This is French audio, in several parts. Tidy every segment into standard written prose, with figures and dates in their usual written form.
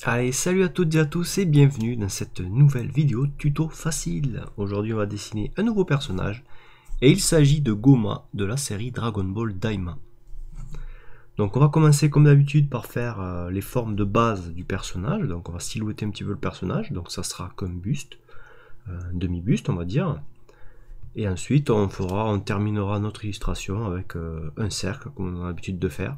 Allez, salut à toutes et à tous et bienvenue dans cette nouvelle vidéo tuto facile. Aujourd'hui on va dessiner un nouveau personnage et il s'agit de Goma de la série Dragon Ball Daima. Donc on va commencer comme d'habitude par faire les formes de base du personnage. Donc on va silhouetter un petit peu le personnage, donc ça sera comme buste, un demi-buste on va dire. Et ensuite on terminera notre illustration avec un cercle comme on a l'habitude de faire.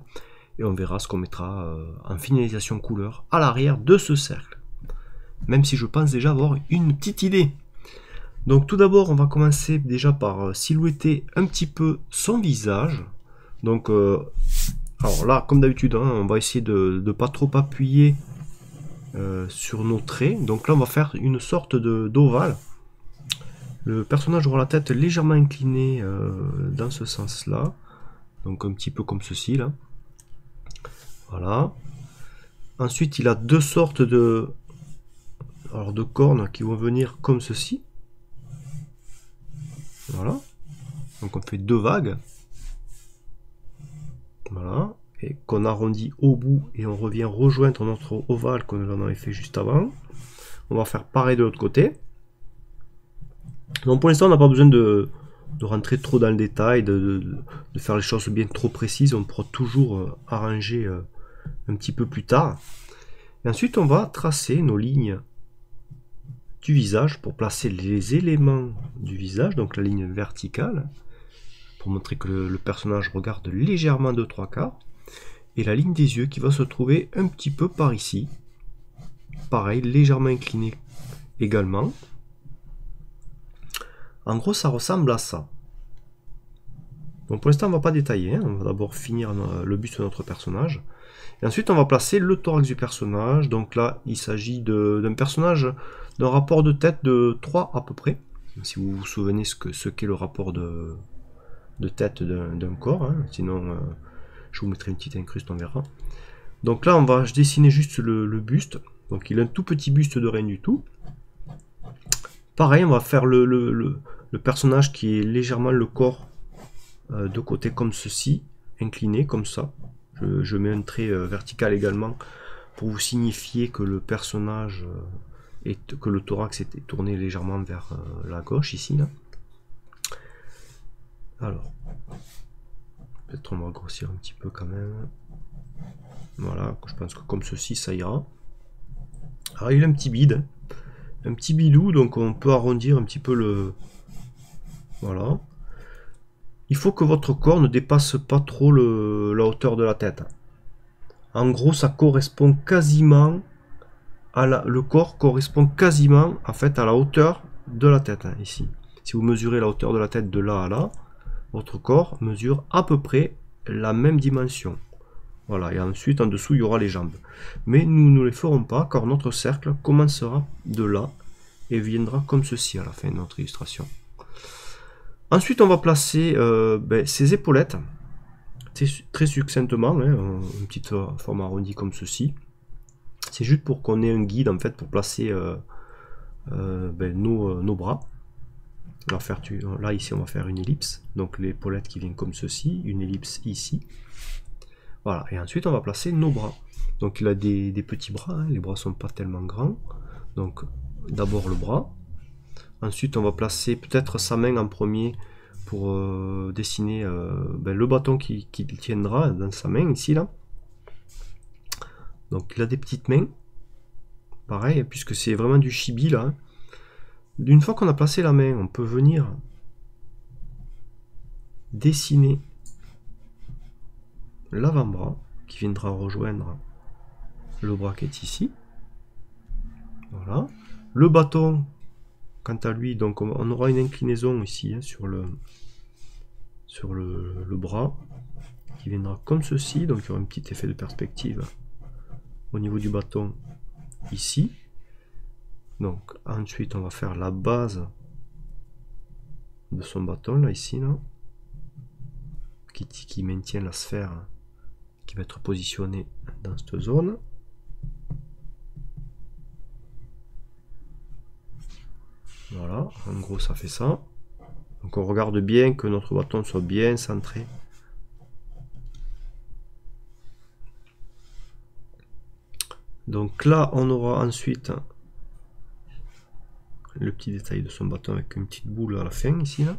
Et on verra ce qu'on mettra en finalisation couleur à l'arrière de ce cercle. Même si je pense déjà avoir une petite idée. Donc tout d'abord, on va commencer déjà par silhouetter un petit peu son visage. Donc, alors là, comme d'habitude, hein, on va essayer de ne pas trop appuyer sur nos traits. Donc là, on va faire une sorte d'ovale. Le personnage aura la tête légèrement inclinée dans ce sens-là. Donc un petit peu comme ceci, là. Voilà. Ensuite, il a deux sortes de cornes qui vont venir comme ceci. Voilà. Donc on fait deux vagues. Voilà. Et qu'on arrondit au bout et on revient rejoindre notre ovale qu'on avait fait juste avant. On va faire pareil de l'autre côté. Donc pour l'instant on n'a pas besoin de rentrer trop dans le détail, de faire les choses bien trop précises. On pourra toujours arranger un petit peu plus tard. Et ensuite on va tracer nos lignes du visage pour placer les éléments du visage, donc la ligne verticale, pour montrer que le personnage regarde légèrement de 3/4, et la ligne des yeux qui va se trouver un petit peu par ici, pareil, légèrement incliné également. En gros, ça ressemble à ça. Donc pour l'instant, on ne va pas détailler, hein. On va d'abord finir le buste de notre personnage. Et ensuite, on va placer le thorax du personnage. Donc là, il s'agit d'un personnage d'un rapport de tête de 3 à peu près. Si vous vous souvenez ce qu'est le rapport de tête d'un corps. Hein. Sinon, je vous mettrai une petite incruste, on verra. Donc là, on va dessiner juste le buste. Donc il a un tout petit buste de rien du tout. Pareil, on va faire le personnage qui est légèrement le corps de côté comme ceci, incliné comme ça. Je mets un trait vertical également pour vous signifier que le personnage que le thorax était tourné légèrement vers la gauche ici là. Alors, peut-être on va grossir un petit peu quand même. Voilà, je pense que comme ceci ça ira. Alors il a un petit bide, un petit bidou, donc on peut arrondir un petit peu le... Voilà. Il faut que votre corps ne dépasse pas trop la hauteur de la tête. En gros, ça correspond quasiment le corps correspond quasiment en fait à la hauteur de la tête, hein, ici. Si vous mesurez la hauteur de la tête de là à là, votre corps mesure à peu près la même dimension. Voilà, et ensuite en dessous il y aura les jambes. Mais nous ne les ferons pas car notre cercle commencera de là et viendra comme ceci à la fin de notre illustration. Ensuite on va placer ces épaulettes très succinctement, hein, une petite forme arrondie comme ceci. C'est juste pour qu'on ait un guide en fait pour placer nos bras. Là ici on va faire une ellipse, donc l'épaulette qui vient comme ceci, une ellipse ici. Voilà, et ensuite on va placer nos bras. Donc il a des petits bras, hein, les bras sont pas tellement grands. Donc d'abord le bras. Ensuite on va placer peut-être sa main en premier pour dessiner le bâton qui tiendra dans sa main ici là. Donc il a des petites mains. Pareil, puisque c'est vraiment du chibi là. Une fois qu'on a placé la main, on peut venir dessiner l'avant-bras qui viendra rejoindre le bras qui est ici. Voilà. Le bâton, quant à lui, donc on aura une inclinaison ici hein, sur le bras qui viendra comme ceci. Donc il y aura un petit effet de perspective au niveau du bâton ici. Donc ensuite on va faire la base de son bâton là ici là, qui maintient la sphère qui va être positionnée dans cette zone. Voilà, en gros ça fait ça. Donc on regarde bien que notre bâton soit bien centré. Donc là, on aura ensuite le petit détail de son bâton avec une petite boule à la fin, ici, là.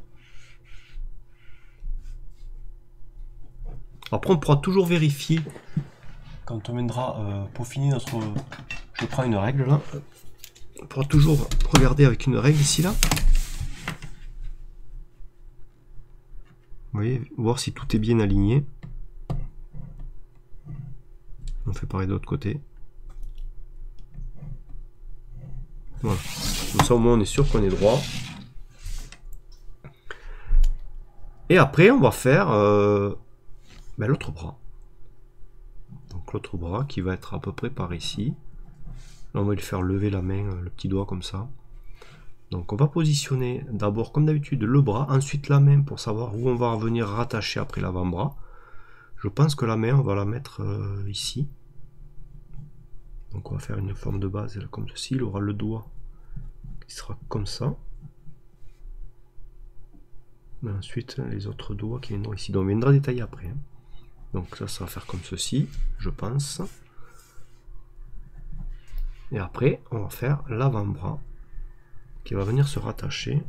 Après, on pourra toujours vérifier quand on viendra peaufiner notre... Je prends une règle, là. On pourra toujours regarder avec une règle, ici, là. Vous voyez, voir si tout est bien aligné. On fait pareil de l'autre côté. Voilà. Comme ça, au moins, on est sûr qu'on est droit. Et après, on va faire l'autre bras. Donc l'autre bras qui va être à peu près par ici. Là, on va lui faire lever la main, le petit doigt comme ça. Donc on va positionner d'abord, comme d'habitude, le bras, ensuite la main pour savoir où on va venir rattacher après l'avant-bras. Je pense que la main, on va la mettre ici. Donc on va faire une forme de base comme ceci. Il aura le doigt qui sera comme ça. Et ensuite les autres doigts qui viendront ici. Donc on viendra détailler après. Hein. Donc ça va faire comme ceci, je pense. Et après, on va faire l'avant-bras qui va venir se rattacher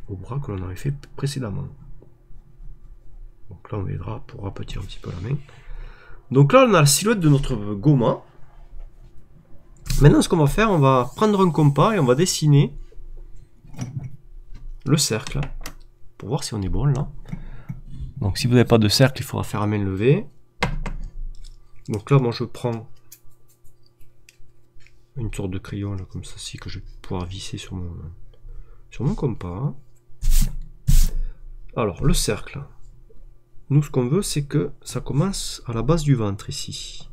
au bras que l'on avait fait précédemment. Donc là, on aidera pour rapetir un petit peu la main. Donc là, on a la silhouette de notre Goma. Maintenant, ce qu'on va faire, on va prendre un compas et on va dessiner le cercle pour voir si on est bon là. Donc si vous n'avez pas de cercle, il faudra faire à main levée. Donc là, moi, je prends une sorte de crayon là, comme ceci que je vais pouvoir visser sur mon compas. Alors, le cercle. Nous, ce qu'on veut, c'est que ça commence à la base du ventre ici.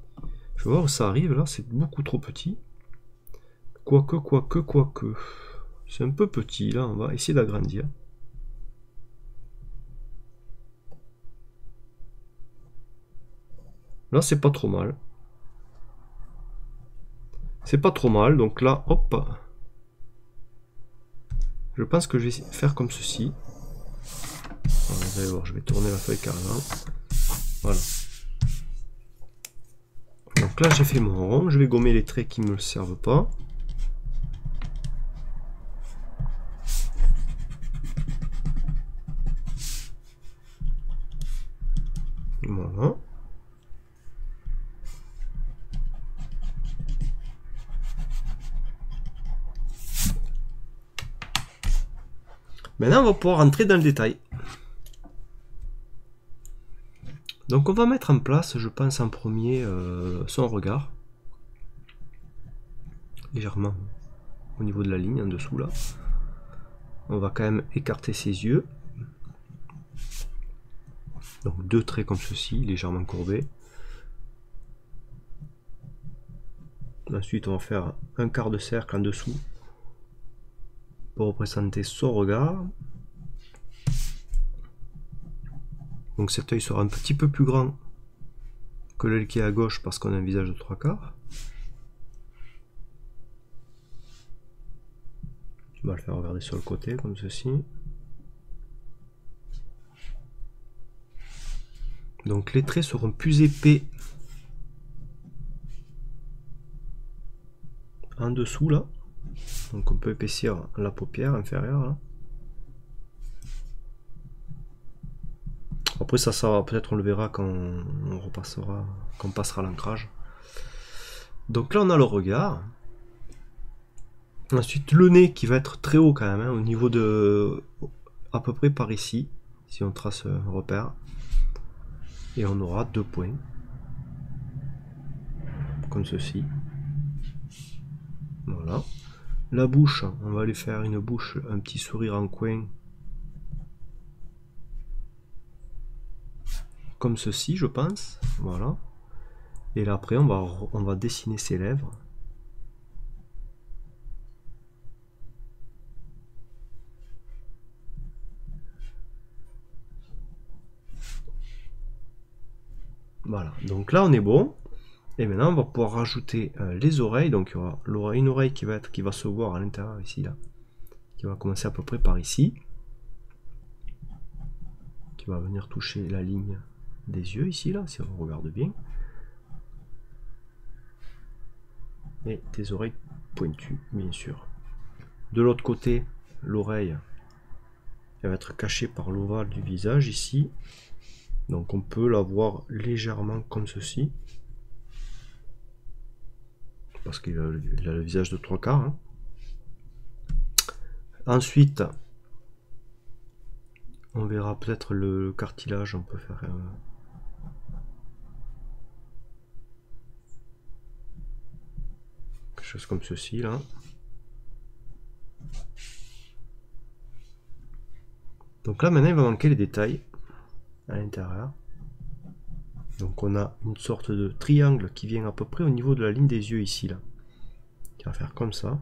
Je vais voir où ça arrive là, c'est beaucoup trop petit. Quoique. C'est un peu petit là, on va essayer d'agrandir. Là, c'est pas trop mal. C'est pas trop mal, donc là, hop. Je pense que je vais faire comme ceci. Alors, vous allez voir, je vais tourner la feuille carrément. Voilà. Donc là, j'ai fait mon rond. Je vais gommer les traits qui ne me servent pas. Voilà. Maintenant, on va pouvoir rentrer dans le détail. Donc on va mettre en place, je pense en premier, son regard. Légèrement au niveau de la ligne en dessous là. On va quand même écarter ses yeux. Donc deux traits comme ceci, légèrement courbés. Ensuite on va faire un quart de cercle en dessous pour représenter son regard. Donc cet œil sera un petit peu plus grand que l'œil qui est à gauche parce qu'on a un visage de 3/4. On va le faire regarder sur le côté comme ceci. Donc les traits seront plus épais en dessous là. Donc on peut épaissir la paupière inférieure là. Après ça va, peut-être on le verra quand on repassera, quand on passera l'ancrage. Donc là on a le regard. Ensuite le nez qui va être très haut quand même, hein, au niveau de à peu près par ici, si on trace un repère. Et on aura 2 points. Comme ceci. Voilà. La bouche, on va lui faire une bouche, un petit sourire en coin. Comme ceci, je pense. Voilà. Et là après, on va dessiner ses lèvres. Voilà. Donc là, on est bon. Et maintenant, on va pouvoir rajouter les oreilles. Donc il y aura une oreille qui va se voir à l'intérieur ici, là. Qui va commencer à peu près par ici. Qui va venir toucher la ligne des yeux ici, là, si on regarde bien. et des oreilles pointues, bien sûr. De l'autre côté, l'oreille va être cachée par l'ovale du visage ici. Donc on peut la voir légèrement comme ceci. Parce qu'il a le visage de 3/4. Hein. Ensuite, on verra peut-être le cartilage, on peut faire quelque chose comme ceci là. Donc là maintenant il va manquer les détails à l'intérieur. Donc on a une sorte de triangle qui vient à peu près au niveau de la ligne des yeux ici là. Qui va faire comme ça.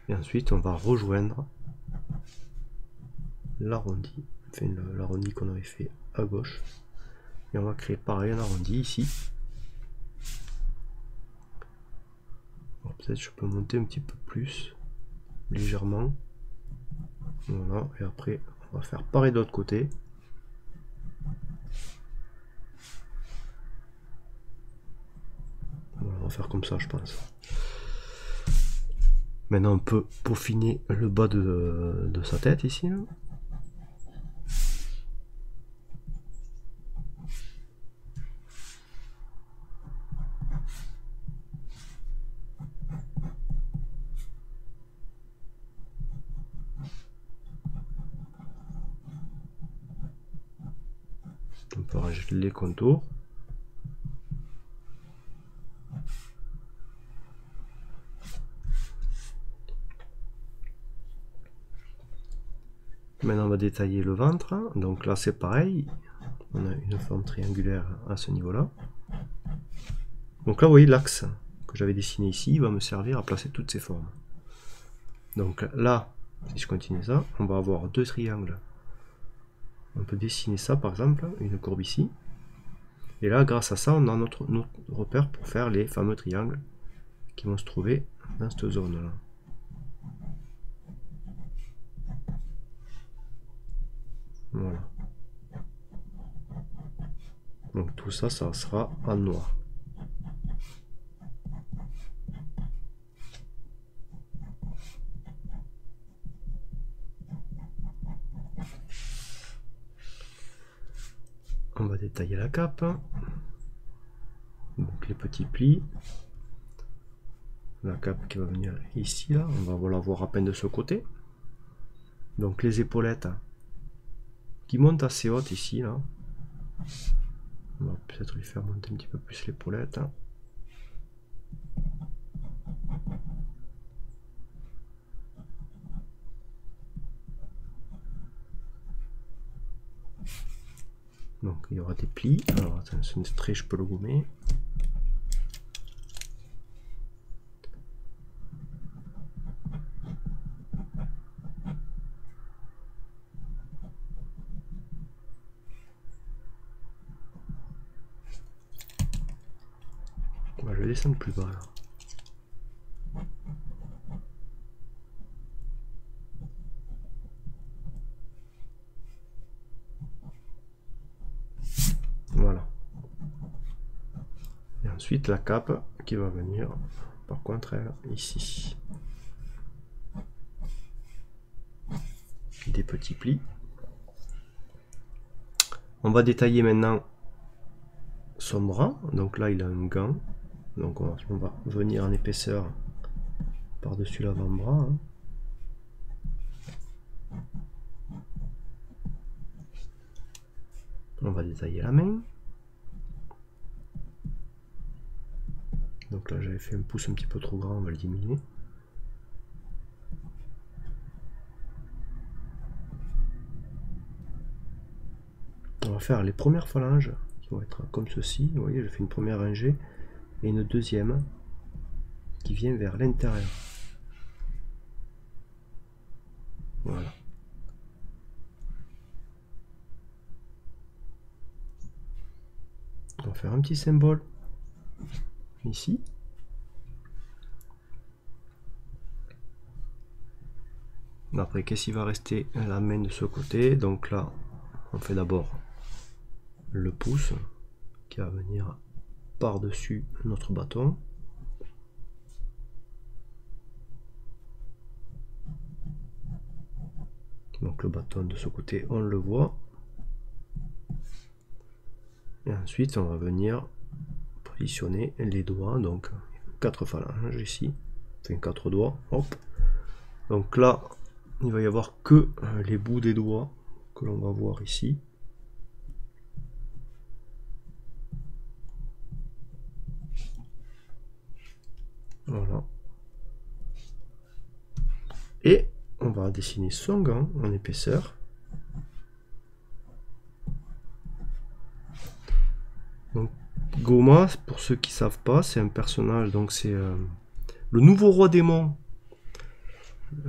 Et ensuite on va rejoindre l'arrondi, enfin l'arrondi qu'on avait fait à gauche. Et on va créer pareil un arrondi ici. Peut-être je peux monter un petit peu plus, légèrement. Voilà, et après on va faire pareil de l'autre côté. Voilà, on va faire comme ça je pense. Maintenant on peut peaufiner le bas de sa tête ici. Là. On peut rajouter les contours. Maintenant on va détailler le ventre. Donc là c'est pareil. On a une forme triangulaire à ce niveau-là. Donc là vous voyez l'axe que j'avais dessiné ici, il va me servir à placer toutes ces formes. Donc là, si je continue ça, on va avoir deux triangles. On peut dessiner ça par exemple, une courbe ici. Et là, grâce à ça, on a notre repère pour faire les fameux triangles qui vont se trouver dans cette zone-là. Voilà. Donc tout ça, ça sera en noir. On va détailler la cape. Donc les petits plis. La cape qui va venir ici, là. On va la voir à peine de ce côté. Donc les épaulettes qui montent assez hautes ici, là. On va peut-être lui faire monter un petit peu plus l'épaulette. Donc il y aura des plis. Alors attends, ce trait je peux le gommer. Je vais descendre plus bas là. Voilà. Et ensuite la cape qui va venir par contre ici. Des petits plis. On va détailler maintenant son bras. Donc là il a un gant. Donc on va venir en épaisseur par-dessus l'avant-bras. Hein. On va détailler la main. Donc là j'avais fait un pouce un petit peu trop grand, on va le diminuer. On va faire les premières phalanges qui vont être comme ceci. Vous voyez, je fais une première rangée et une deuxième qui vient vers l'intérieur. Voilà. On va faire un petit symbole ici. Après, qu'est-ce qui va rester? La main de ce côté. Donc là, on fait d'abord le pouce qui va venir par-dessus notre bâton. Donc le bâton de ce côté, on le voit. Et ensuite, on va venir positionner les doigts, donc 4 phalanges ici, enfin 4 doigts, hop. Donc là, il va y avoir que les bouts des doigts que l'on va voir ici. Voilà. Et on va dessiner son gant en épaisseur. Donc Goma, pour ceux qui ne savent pas, c'est un personnage, donc c'est le nouveau roi démon,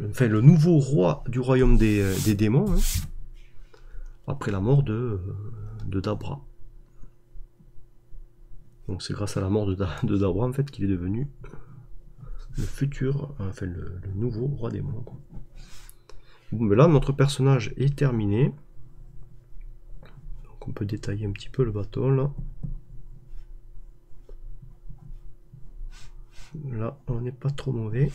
enfin le nouveau roi du royaume des démons, hein, après la mort de Dabra. Donc c'est grâce à la mort de Dabra en fait qu'il est devenu le futur, enfin le nouveau roi démon. Bon, mais là notre personnage est terminé. Donc on peut détailler un petit peu le bâton là. Là, on n'est pas trop mauvais.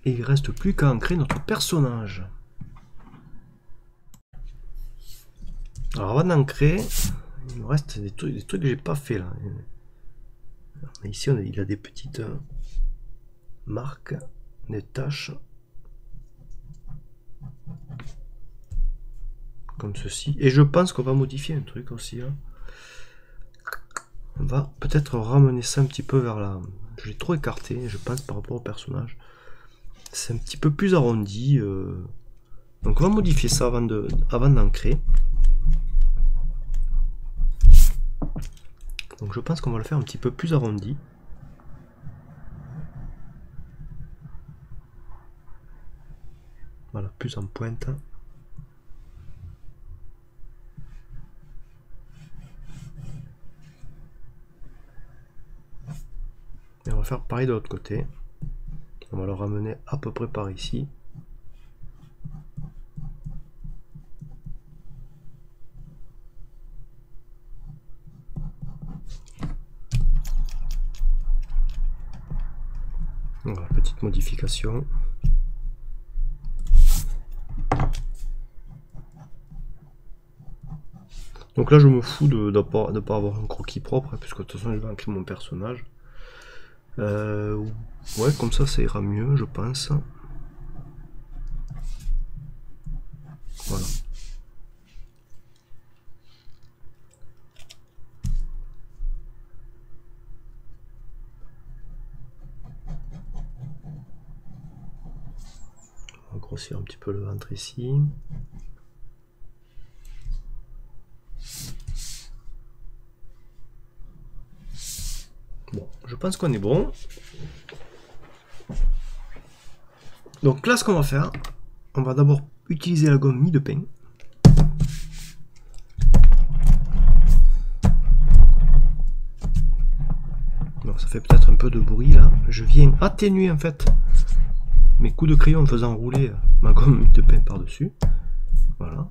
Et il reste plus qu'à ancrer notre personnage. Alors avant d'ancrer, il me reste des trucs que j'ai pas fait là. Ici, il a des petites marques, des taches. Comme ceci. Et je pense qu'on va modifier un truc aussi. Là. On va peut-être ramener ça un petit peu vers la... Je l'ai trop écarté, je pense, par rapport au personnage. C'est un petit peu plus arrondi. Donc on va modifier ça avant d'ancrer. Donc je pense qu'on va le faire un petit peu plus arrondi. Voilà, plus en pointe. Et on va faire pareil de l'autre côté. On va le ramener à peu près par ici. Voilà, petite modification. Donc là je me fous de ne pas avoir un croquis propre, puisque de toute façon je vais ancrer mon personnage. Ouais, comme ça ira mieux, je pense. Voilà. On va grossir un petit peu le ventre ici. Bon, je pense qu'on est bon. Donc là, ce qu'on va faire, on va d'abord utiliser la gomme mie de pain. Bon, ça fait peut-être un peu de bruit là. Je viens atténuer en fait mes coups de crayon en faisant rouler ma gomme mie de pain par-dessus. Voilà.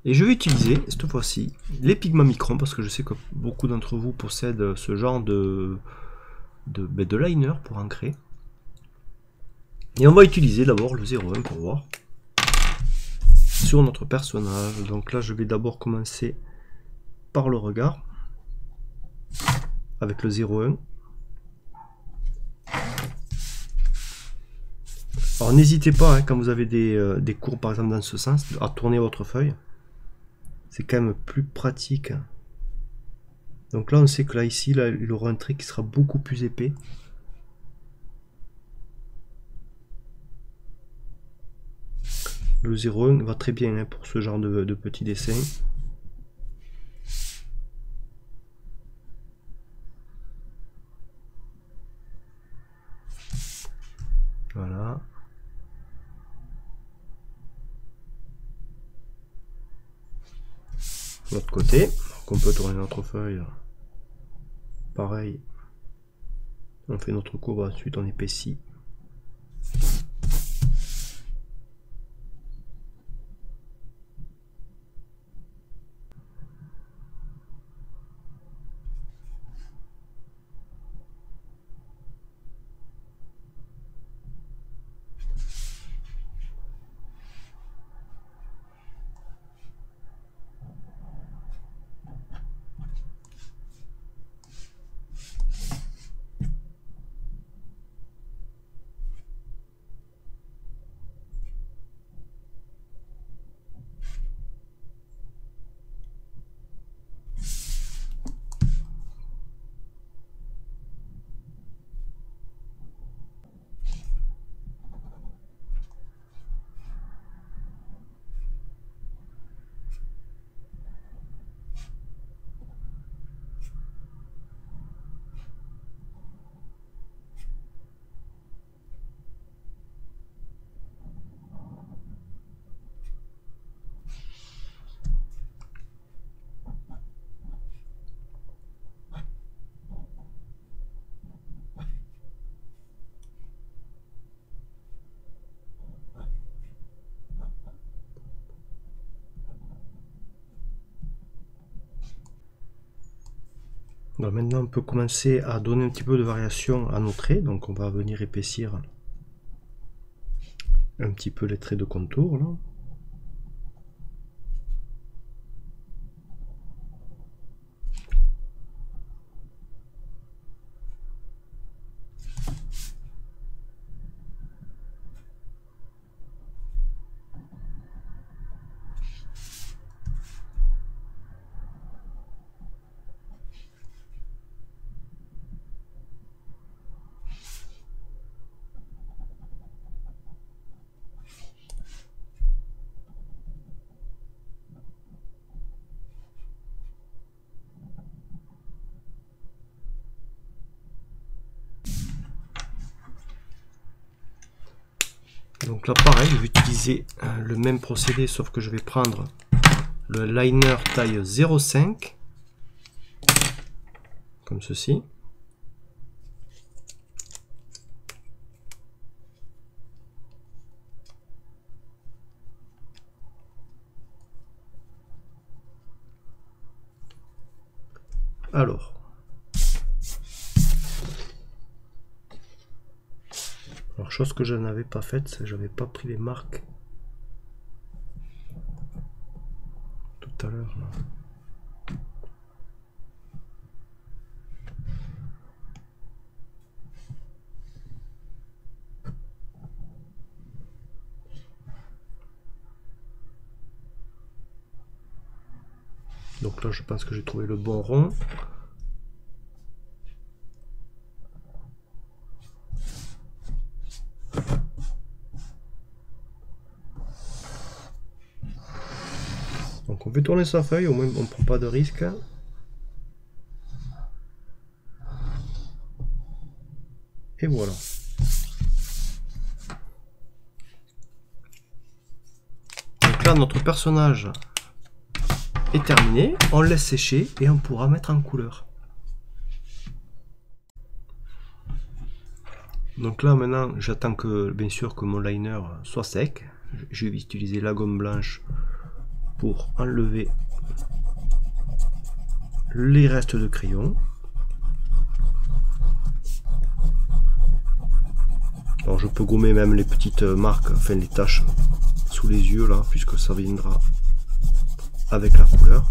Et je vais utiliser cette fois-ci les pigments micron parce que je sais que beaucoup d'entre vous possèdent ce genre de liner pour ancrer. Et on va utiliser d'abord le 0,1 pour voir sur notre personnage. Donc là je vais d'abord commencer par le regard avec le 0,1. Alors n'hésitez pas hein, quand vous avez des cours par exemple dans ce sens à tourner votre feuille. C'est quand même plus pratique. Donc là on sait que là ici là, il aura un trait qui sera beaucoup plus épais. Le 0,1 va très bien hein, pour ce genre de petits dessins. Voilà. L'autre côté, donc on peut tourner notre feuille. Pareil. On fait notre courbe, ensuite on épaissit. Donc maintenant on peut commencer à donner un petit peu de variation à nos traits, donc on va venir épaissir un petit peu les traits de contour là. Donc là pareil, je vais utiliser le même procédé, sauf que je vais prendre le liner taille 0,5 comme ceci. Alors chose que je n'avais pas faite, c'est que j'avais pas pris les marques tout à l'heure. Donc là je pense que j'ai trouvé le bon rond. Donc on fait tourner sa feuille, au moins on ne prend pas de risque. Et voilà. Donc là notre personnage est terminé, on le laisse sécher et on pourra mettre en couleur. Donc là maintenant j'attends que bien sûr que mon liner soit sec. Je vais utiliser la gomme blanche pour enlever les restes de crayon. Alors je peux gommer même les petites marques, enfin les taches sous les yeux là, puisque ça viendra avec la couleur.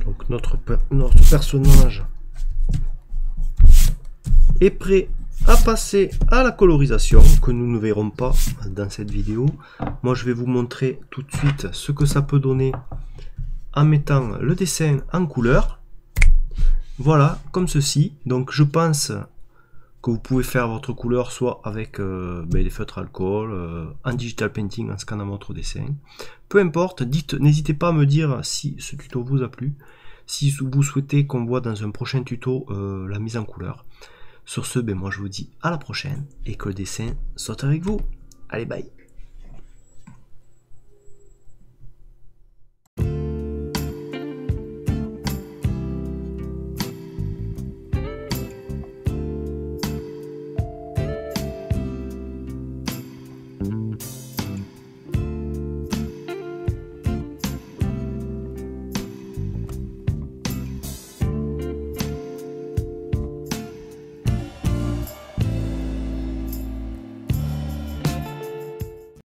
Donc notre personnage est prêt à passer à la colorisation que nous ne verrons pas dans cette vidéo. Moi je vais vous montrer tout de suite ce que ça peut donner en mettant le dessin en couleur. Voilà, comme ceci. Donc je pense que vous pouvez faire votre couleur soit avec des feutres alcool, en digital painting, en scannant votre dessin. Peu importe, n'hésitez pas à me dire si ce tuto vous a plu, si vous souhaitez qu'on voit dans un prochain tuto la mise en couleur. Sur ce, moi je vous dis à la prochaine et que le dessin soit avec vous. Allez, bye!